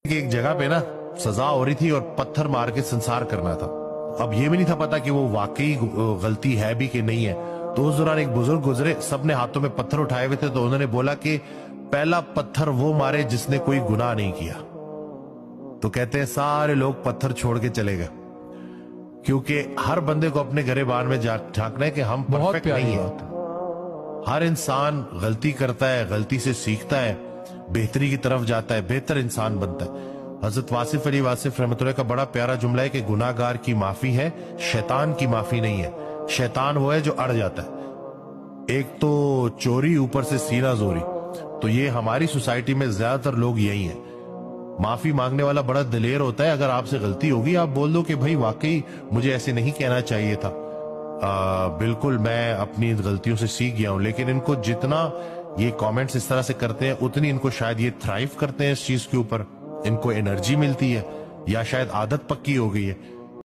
कि एक जगह पे ना सजा हो रही थी और पत्थर मार के संसार करना था। अब ये भी नहीं था पता कि वो वाकई गलती है भी कि नहीं है। तो उस दौरान एक बुजुर्ग गुजरे, सबने हाथों में पत्थर उठाए हुए थे, तो उन्होंने बोला कि पहला पत्थर वो मारे जिसने कोई गुनाह नहीं किया। तो कहते हैं सारे लोग पत्थर छोड़ के चले गए, क्योंकि हर बंदे को अपने गरीबान में झांकना है कि हम परफेक्ट नहीं है। हर इंसान गलती करता है, गलती से सीखता है, बेहतरी की तरफ जाता है, बेहतर इंसान बनता है। हजरत वासिफ अली वासिफ रहमतुल्लाह का बड़ा प्यारा जुमला है कि गुनाहगार की माफी है, शैतान की माफी नहीं है। शैतान वो है जो अड़ जाता है। एक तो चोरी, ऊपर से सीना जोरी। तो ये हमारी सोसाइटी में ज्यादातर लोग यही हैं। माफी मांगने वाला बड़ा दिलेर होता है। अगर आपसे गलती होगी आप बोल दो कि भाई वाकई मुझे ऐसे नहीं कहना चाहिए था, बिल्कुल मैं अपनी गलतियों से सीख गया हूं। लेकिन इनको जितना ये कमेंट्स इस तरह से करते हैं उतनी इनको शायद ये थ्राइव करते हैं इस चीज के ऊपर, इनको एनर्जी मिलती है, या शायद आदत पक्की हो गई है।